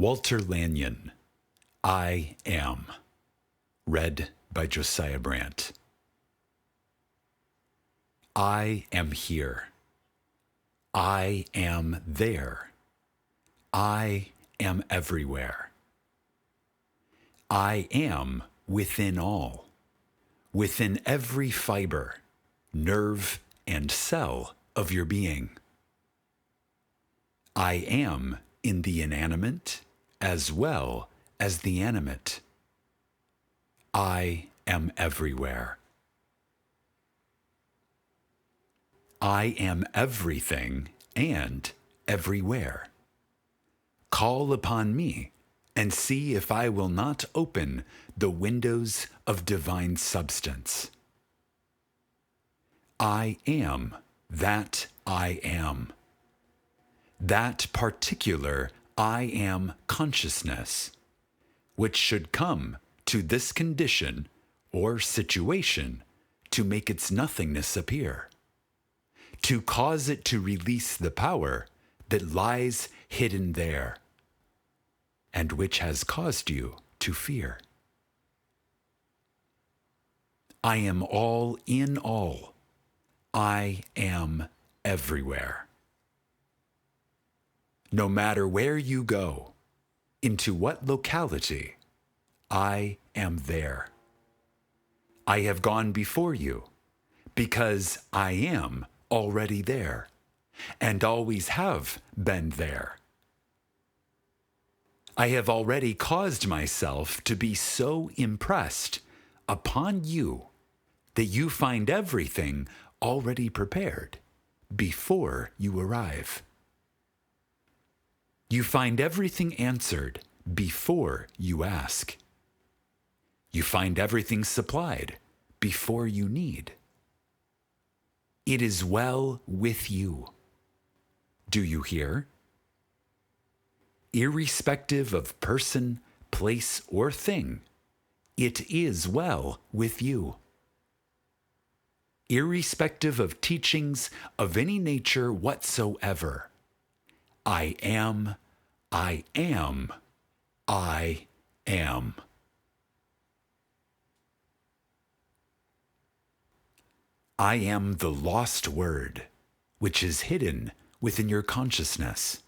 Walter Lanyon, I Am. Read by Josiah Brandt. I am here. I am there. I am everywhere. I am within all, within every fiber, nerve, and cell of your being. I am in the inanimate as well as the animate. I am everywhere. I am everything and everywhere. Call upon me and see if I will not open the windows of divine substance. I am that I am. That particular I am consciousness, which should come to this condition or situation to make its nothingness appear, to cause it to release the power that lies hidden there, and which has caused you to fear. I am all in all. I am everywhere. No matter where you go, into what locality, I am there. I have gone before you because I am already there and always have been there. I have already caused myself to be so impressed upon you that you find everything already prepared before you arrive. You find everything answered before you ask. You find everything supplied before you need. It is well with you. Do you hear? Irrespective of person, place, or thing, it is well with you. Irrespective of teachings of any nature whatsoever, I am, I am, I am. I am the lost word, which is hidden within your consciousness,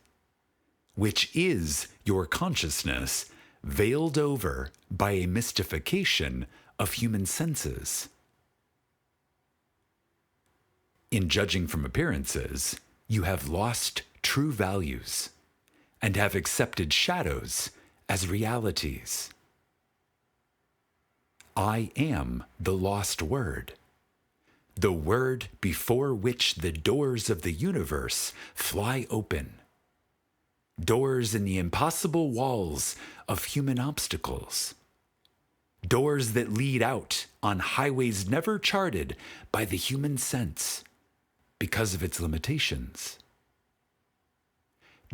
which is your consciousness veiled over by a mystification of human senses. In judging from appearances, you have lost true values and have accepted shadows as realities. I am the lost word, the word before which the doors of the universe fly open, doors in the impossible walls of human obstacles, doors that lead out on highways never charted by the human sense because of its limitations,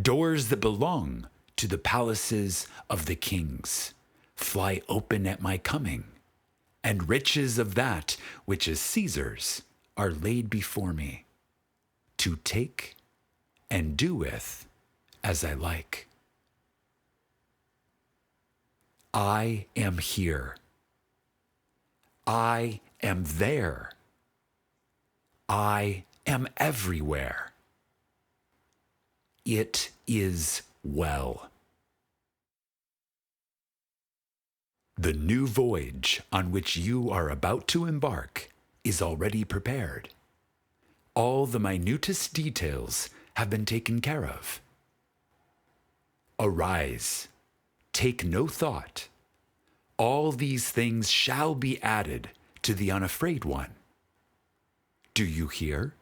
doors that belong to the palaces of the kings fly open at my coming, and riches of that which is Caesar's are laid before me, to take and do with as I like. I am here. I am there. I am everywhere. It is well. The new voyage on which you are about to embark is already prepared. All the minutest details have been taken care of. Arise, take no thought. All these things shall be added to the unafraid one. Do you hear?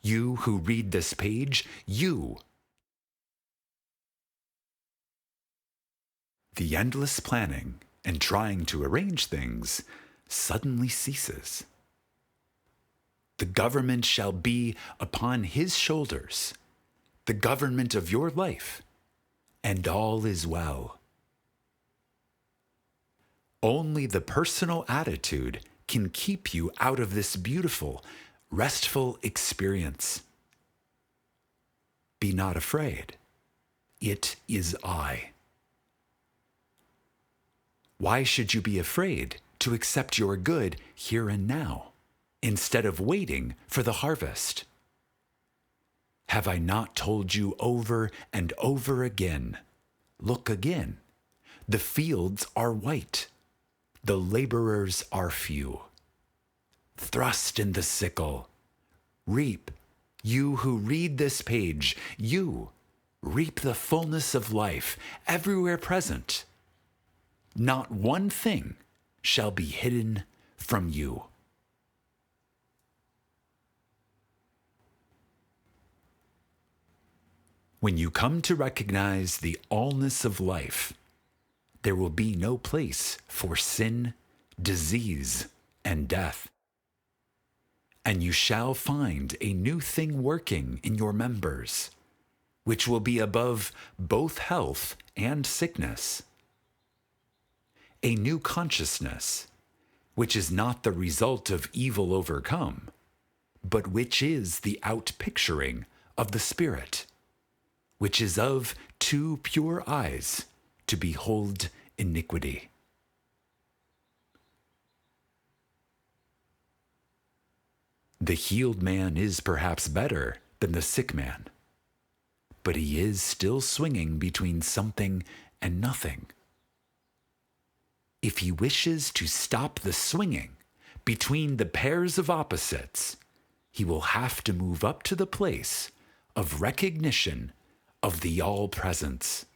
You who read this page, you. The endless planning and trying to arrange things suddenly ceases. The government shall be upon his shoulders, the government of your life, and all is well. Only the personal attitude can keep you out of this beautiful, restful experience. Be not afraid. It is I. Why should you be afraid to accept your good here and now, instead of waiting for the harvest? Have I not told you over and over again? Look again. The fields are white. The laborers are few. Thrust in the sickle. Reap. You who read this page, you reap the fullness of life everywhere present. Not one thing shall be hidden from you. When you come to recognize the allness of life, there will be no place for sin, disease, and death. And you shall find a new thing working in your members, which will be above both health and sickness. A new consciousness, which is not the result of evil overcome, but which is the outpicturing of the Spirit, which is of too pure eyes to behold iniquity. The healed man is perhaps better than the sick man, but he is still swinging between something and nothing. If he wishes to stop the swinging between the pairs of opposites, he will have to move up to the place of recognition of the all-presence.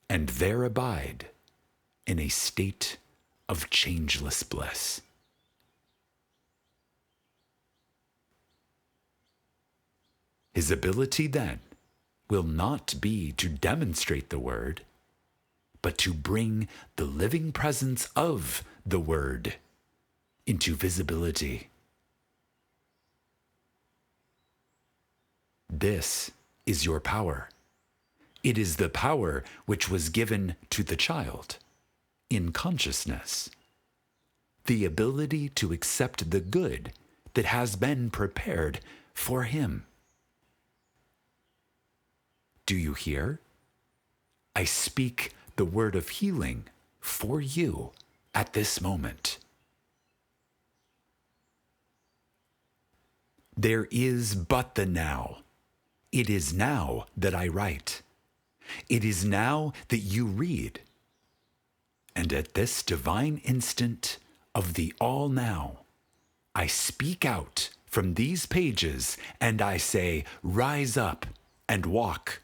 And there abide in a state of changeless bliss. His ability then will not be to demonstrate the Word, but to bring the living presence of the Word into visibility. This is your power. It is the power which was given to the child in consciousness. The ability to accept the good that has been prepared for him. Do you hear? I speak the word of healing for you at this moment. There is but the now. It is now that I write. It is now that you read. And at this divine instant of the all now, I speak out from these pages and I say, rise up and walk.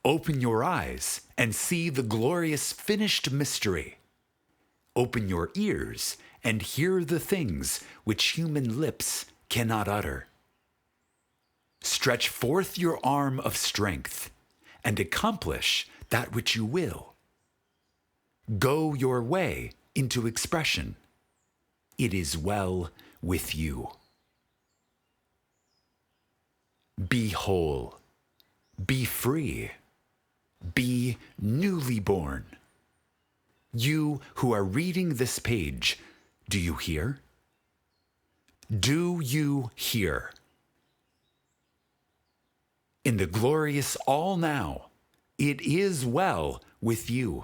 Open your eyes and see the glorious finished mystery. Open your ears and hear the things which human lips cannot utter. Stretch forth your arm of strength and accomplish that which you will. Go your way into expression. It is well with you. Be whole. Be free. Be newly born. You who are reading this page, do you hear? Do you hear? In the glorious all now, it is well with you.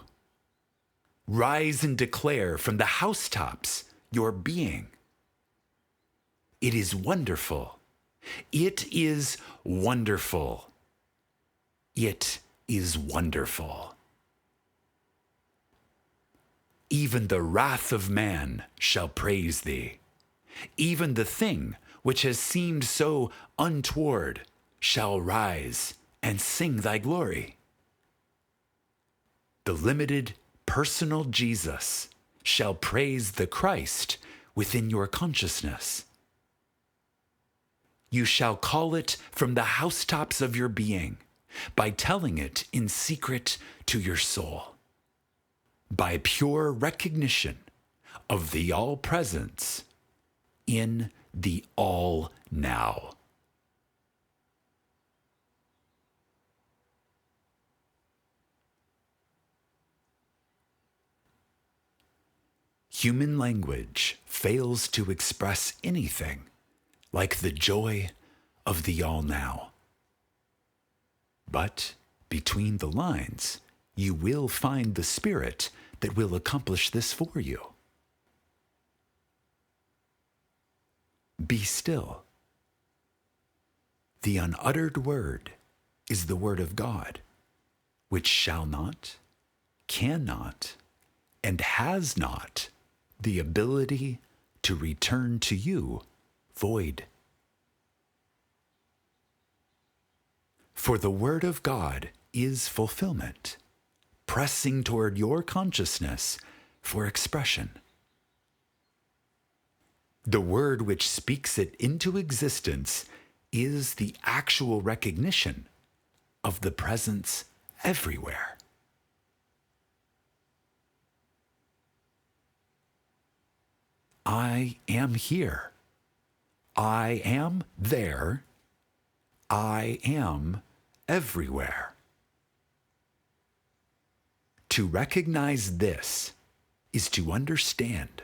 Rise and declare from the housetops your being. It is wonderful. It is wonderful. It is wonderful. Even the wrath of man shall praise thee. Even the thing which has seemed so untoward shall rise and sing thy glory. The limited, personal Jesus shall praise the Christ within your consciousness. You shall call it from the housetops of your being by telling it in secret to your soul, by pure recognition of the all-presence in the all-now. Human language fails to express anything like the joy of the all-now. But between the lines, you will find the Spirit that will accomplish this for you. Be still. The unuttered word is the word of God, which shall not, cannot, and has not the ability to return to you void. For the word of God is fulfillment, pressing toward your consciousness for expression. The word which speaks it into existence is the actual recognition of the presence everywhere. I am here. I am there. I am everywhere. To recognize this is to understand,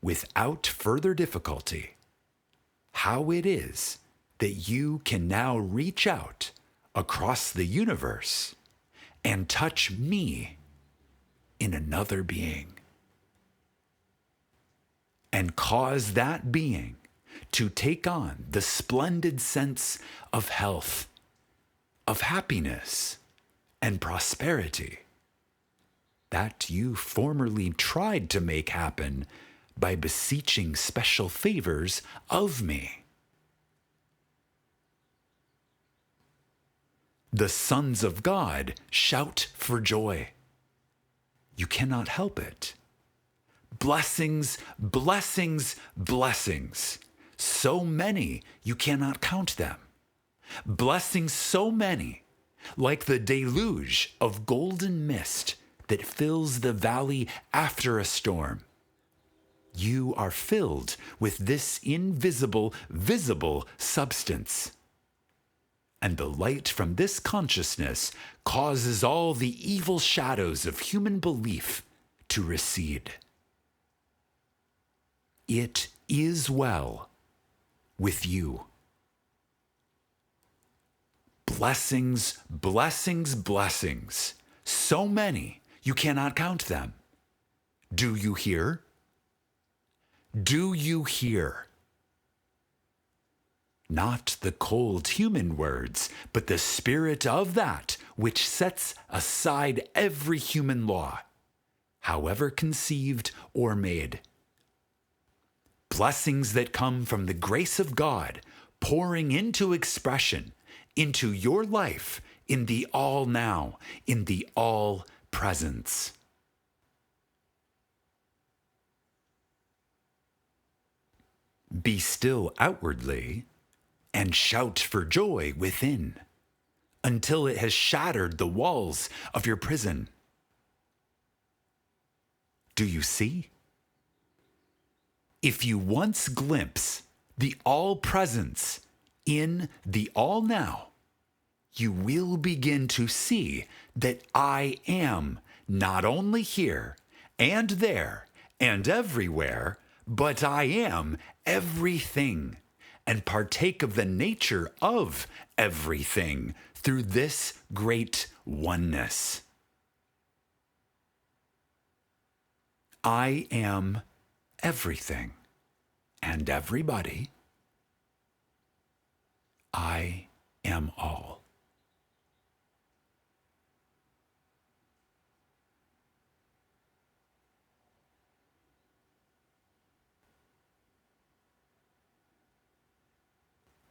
without further difficulty, how it is that you can now reach out across the universe and touch me in another being, and cause that being to take on the splendid sense of health, of happiness, and prosperity that you formerly tried to make happen by beseeching special favors of me. The sons of God shout for joy. You cannot help it. Blessings, blessings, blessings. So many you cannot count them. Blessings so many, like the deluge of golden mist that fills the valley after a storm. You are filled with this invisible, visible substance. And the light from this consciousness causes all the evil shadows of human belief to recede. It is well with you. Blessings, blessings, blessings. So many, you cannot count them. Do you hear? Do you hear? Not the cold human words, but the spirit of that which sets aside every human law, however conceived or made. Blessings that come from the grace of God pouring into expression, into your life, in the all now, in the all presence. Be still outwardly and shout for joy within until it has shattered the walls of your prison. Do you see? If you once glimpse the all-presence in the all-now, you will begin to see that I am not only here and there and everywhere, but I am everything, and partake of the nature of everything through this great oneness. I am everything and everybody. I am all.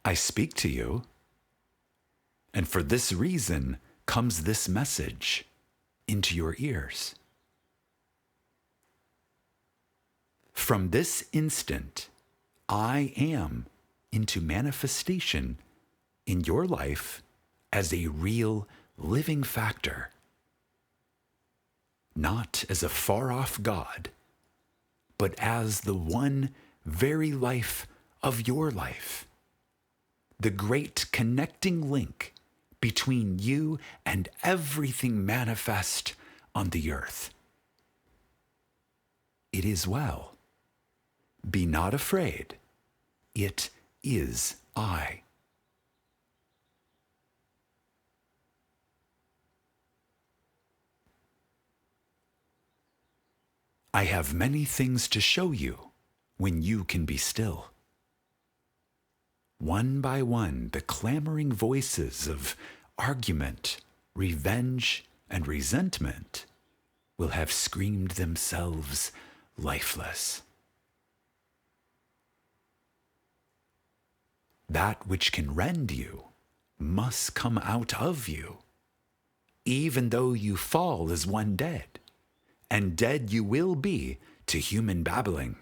I speak to you, and for this reason comes this message into your ears. From this instant, I am into manifestation in your life as a real living factor, not as a far-off God, but as the one very life of your life, the great connecting link between you and everything manifest on the earth. It is well. Be not afraid. It is I. I have many things to show you when you can be still. One by one, the clamoring voices of argument, revenge, and resentment will have screamed themselves lifeless. That which can rend you must come out of you, even though you fall as one dead, and dead you will be to human babbling.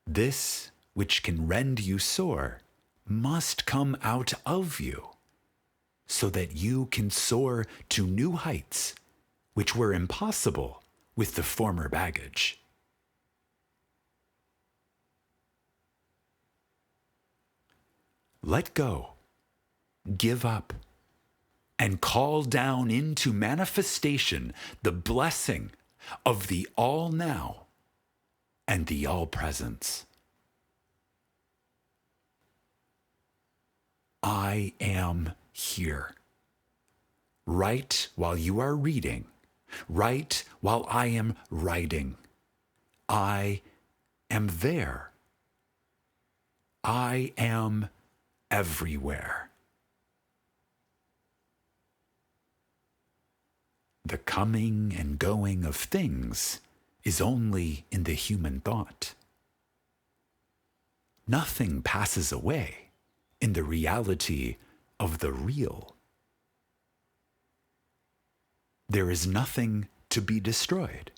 This which can rend you sore must come out of you, so that you can soar to new heights which were impossible with the former baggage. Let go, give up, and call down into manifestation the blessing of the all-now and the all-presence. I am here. Right while you are reading, right while I am writing. I am there. I am everywhere. The coming and going of things is only in the human thought. Nothing passes away in the reality of the real. There is nothing to be destroyed,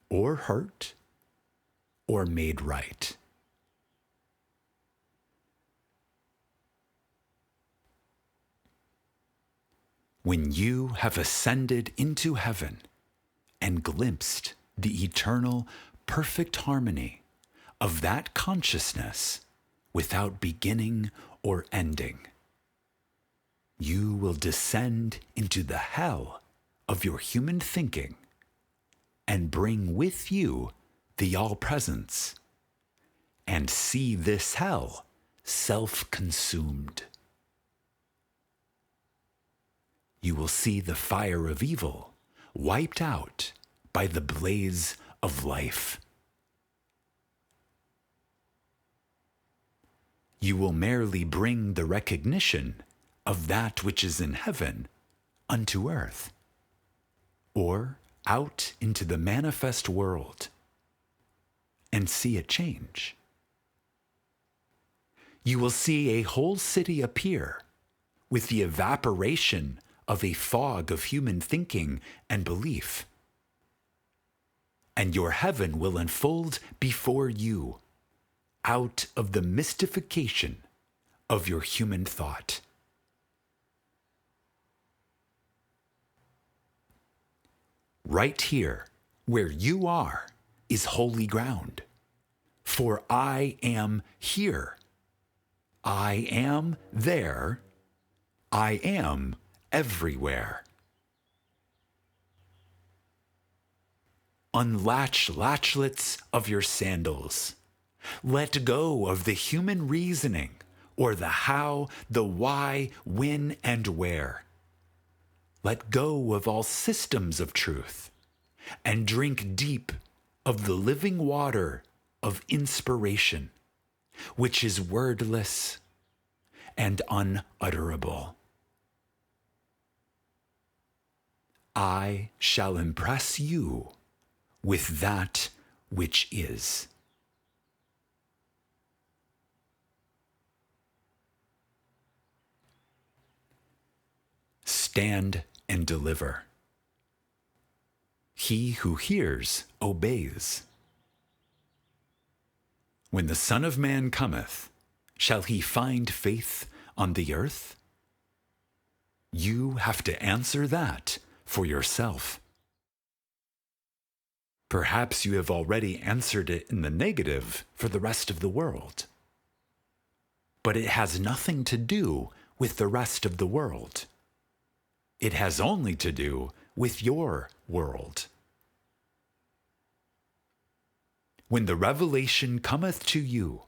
or hurt, or made right. When you have ascended into heaven and glimpsed the eternal, perfect harmony of that consciousness without beginning or ending, you will descend into the hell of your human thinking and bring with you the all-presence, and see this hell self-consumed. You will see the fire of evil wiped out by the blaze of life. You will merely bring the recognition of that which is in heaven unto earth, or out into the manifest world, and see it change. You will see a whole city appear with the evaporation of a fog of human thinking and belief, and your heaven will unfold before you out of the mystification of your human thought. Right here, where you are, is holy ground, for I am here. I am there. I am everywhere. Unlatch latchlets of your sandals. Let go of the human reasoning, or the how, the why, when, and where. Let go of all systems of truth, and drink deep of the living water of inspiration, which is wordless and unutterable. I shall impress you with that which is. Stand and deliver. He who hears obeys. When the Son of Man cometh, shall he find faith on the earth? You have to answer that for yourself. Perhaps you have already answered it in the negative for the rest of the world. But it has nothing to do with the rest of the world. It has only to do with your world. When the revelation cometh to you,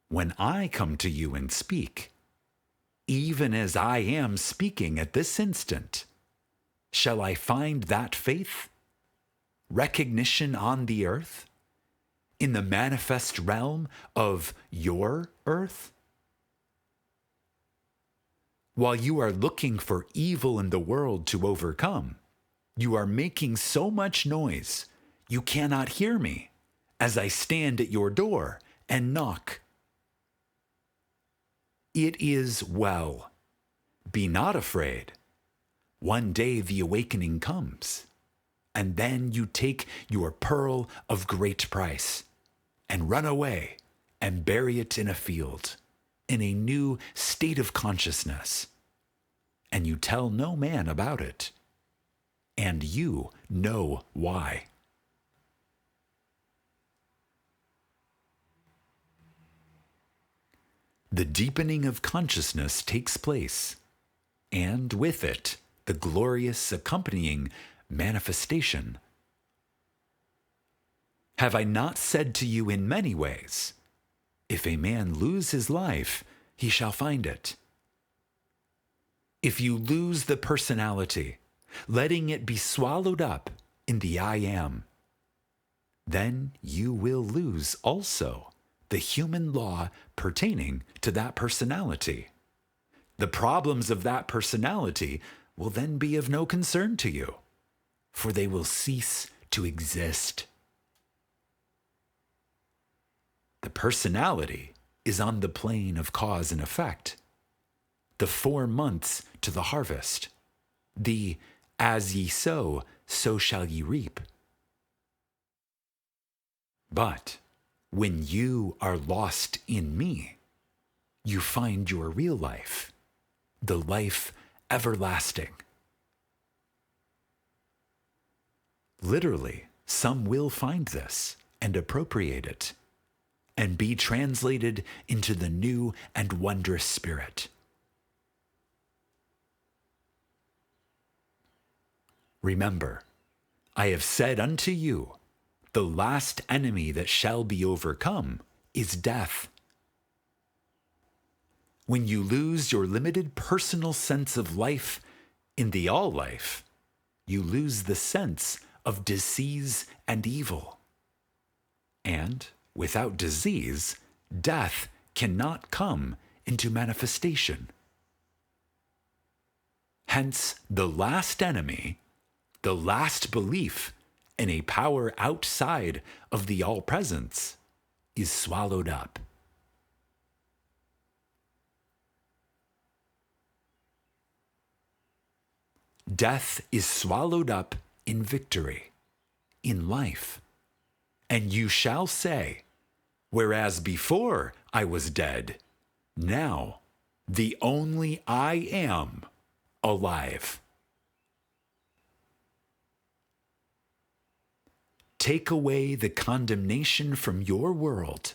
when I come to you and speak, even as I am speaking at this instant, shall I find that faith, recognition on the earth, in the manifest realm of your earth? While you are looking for evil in the world to overcome, you are making so much noise you cannot hear me as I stand at your door and knock. It is well. Be not afraid. One day the awakening comes, and then you take your pearl of great price and run away and bury it in a field, in a new state of consciousness, and you tell no man about it, and you know why. The deepening of consciousness takes place, and with it, the glorious accompanying manifestation. Have I not said to you in many ways, if a man lose his life, he shall find it? If you lose the personality, letting it be swallowed up in the I am, then you will lose also the human law pertaining to that personality. The problems of that personality will then be of no concern to you, for they will cease to exist. The personality is on the plane of cause and effect. The 4 months to the harvest. The as ye sow, so shall ye reap. But when you are lost in me, you find your real life, the life everlasting. Literally, some will find this and appropriate it, and be translated into the new and wondrous spirit. Remember, I have said unto you, the last enemy that shall be overcome is death. When you lose your limited personal sense of life in the all life, you lose the sense of disease and evil. And without disease, death cannot come into manifestation. Hence, the last enemy, the last belief in a power outside of the all-presence, is swallowed up. Death is swallowed up in victory, in life. And you shall say, whereas before I was dead, now the only I am alive. Take away the condemnation from your world.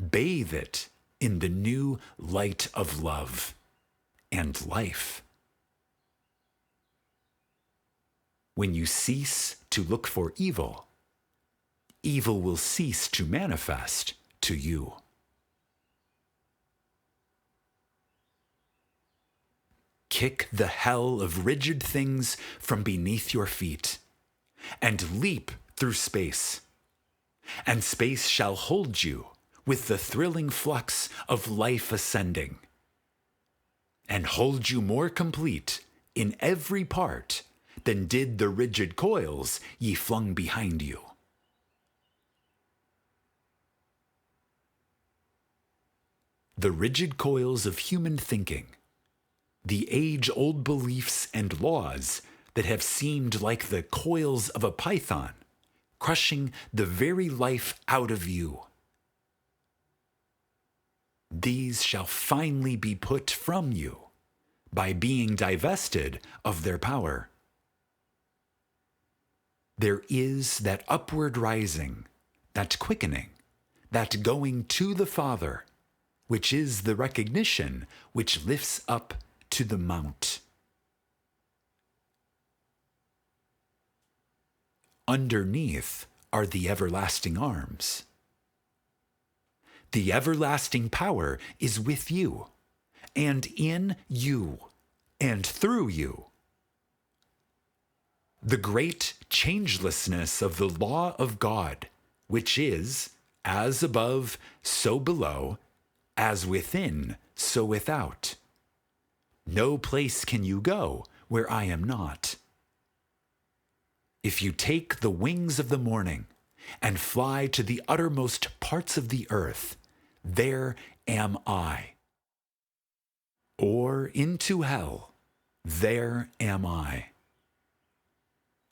Bathe it in the new light of love and life. When you cease to look for evil, evil will cease to manifest to you. Kick the hell of rigid things from beneath your feet and leap through space, and space shall hold you with the thrilling flux of life ascending, and hold you more complete in every part than did the rigid coils ye flung behind you. The rigid coils of human thinking, the age-old beliefs and laws that have seemed like the coils of a python, crushing the very life out of you. These shall finally be put from you by being divested of their power. There is that upward rising, that quickening, that going to the Father, which is the recognition which lifts up to the mount. Underneath are the everlasting arms. The everlasting power is with you, and in you, and through you. the great changelessness of the law of God, which is, as above, so below, as within, so without. No place can you go where I am not. If you take the wings of the morning and fly to the uttermost parts of the earth, there am I. Or into hell, there am I.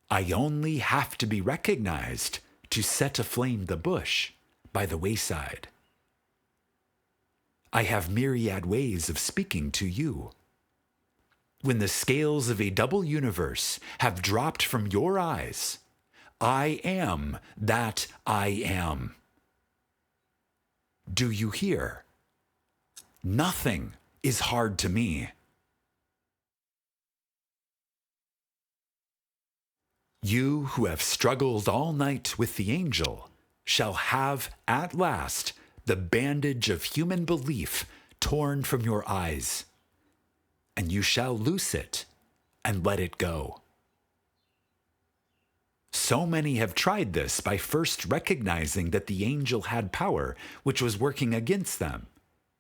I only have to be recognized to set aflame the bush by the wayside. I have myriad ways of speaking to you. When the scales of a double universe have dropped from your eyes, I am that I am. Do you hear? Nothing is hard to me. You who have struggled all night with the angel shall have at last the bandage of human belief torn from your eyes, and you shall loose it and let it go. So many have tried this by first recognizing that the angel had power which was working against them,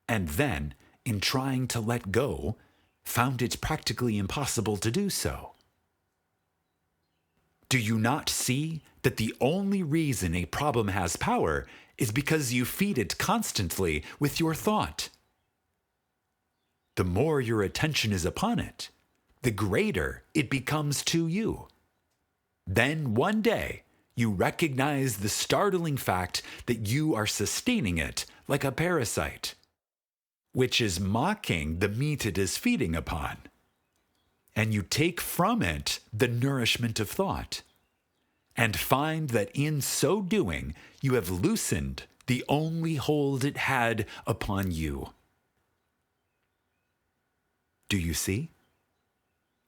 and then, in trying to let go, found it practically impossible to do so. Do you not see that the only reason a problem has power is because you feed it constantly with your thought? The more your attention is upon it, the greater it becomes to you. Then one day, you recognize the startling fact that you are sustaining it like a parasite, which is mocking the meat it is feeding upon. And you take from it the nourishment of thought, and find that in so doing, you have loosened the only hold it had upon you. Do you see?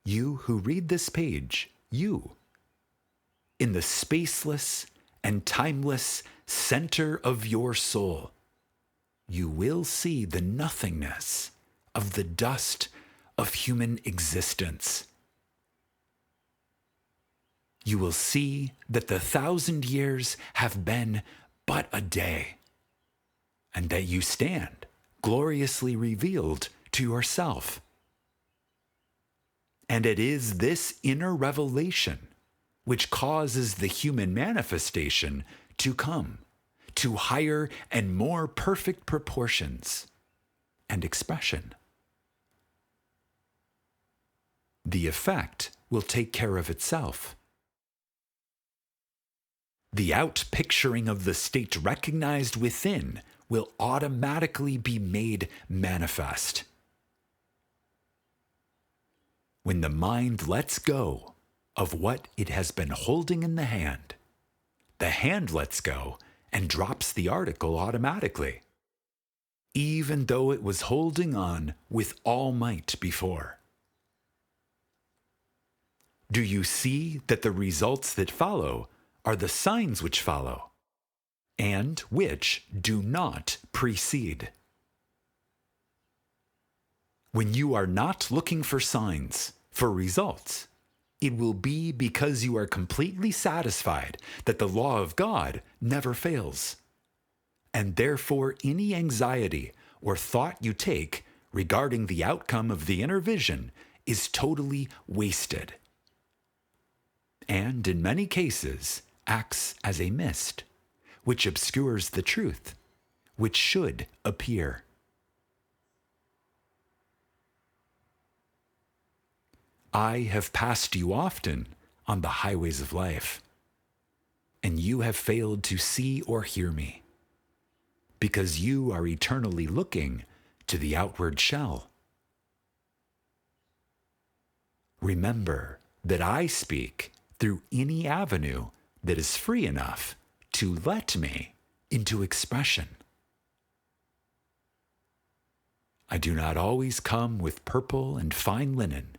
You who read this page, you, in the spaceless and timeless center of your soul, you will see the nothingness of the dust of human existence. You will see that the 1,000 years have been but a day, and that you stand gloriously revealed to yourself. And it is this inner revelation which causes the human manifestation to come to higher and more perfect proportions and expression. The effect will take care of itself. The outpicturing of the state recognized within will automatically be made manifest. When the mind lets go of what it has been holding in the hand lets go and drops the article automatically, even though it was holding on with all might before. Do you see that the results that follow are the signs which follow, and which do not precede? When you are not looking for signs, for results, it will be because you are completely satisfied that the law of God never fails, and therefore any anxiety or thought you take regarding the outcome of the inner vision is totally wasted, and in many cases acts as a mist, which obscures the truth, which should appear. I have passed you often on the highways of life, and you have failed to see or hear me, because you are eternally looking to the outward shell. Remember that I speak through any avenue that is free enough to let me into expression. I do not always come with purple and fine linen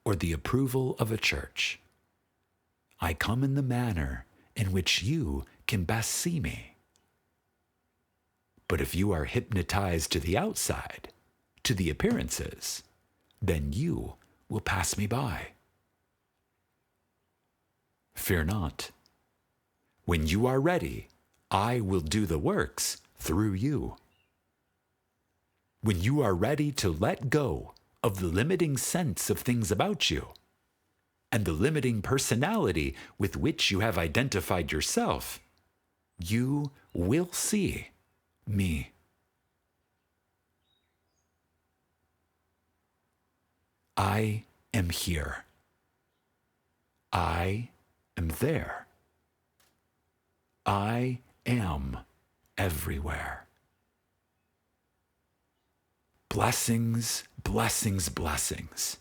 or the approval of a church. I come in the manner in which you can best see me. But if you are hypnotized to the outside, to the appearances, then you will pass me by. fear not. When you are ready, I will do the works through you. When you are ready to let go of the limiting sense of things about you and the limiting personality with which you have identified yourself, you will see me. I am here. I am there. I am everywhere. Blessings, blessings, blessings.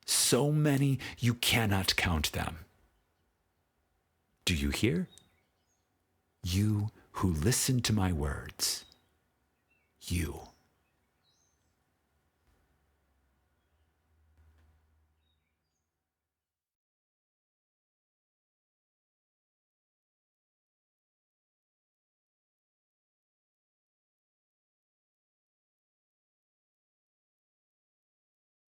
So many you cannot count them. Do you hear? You who listen to my words, you.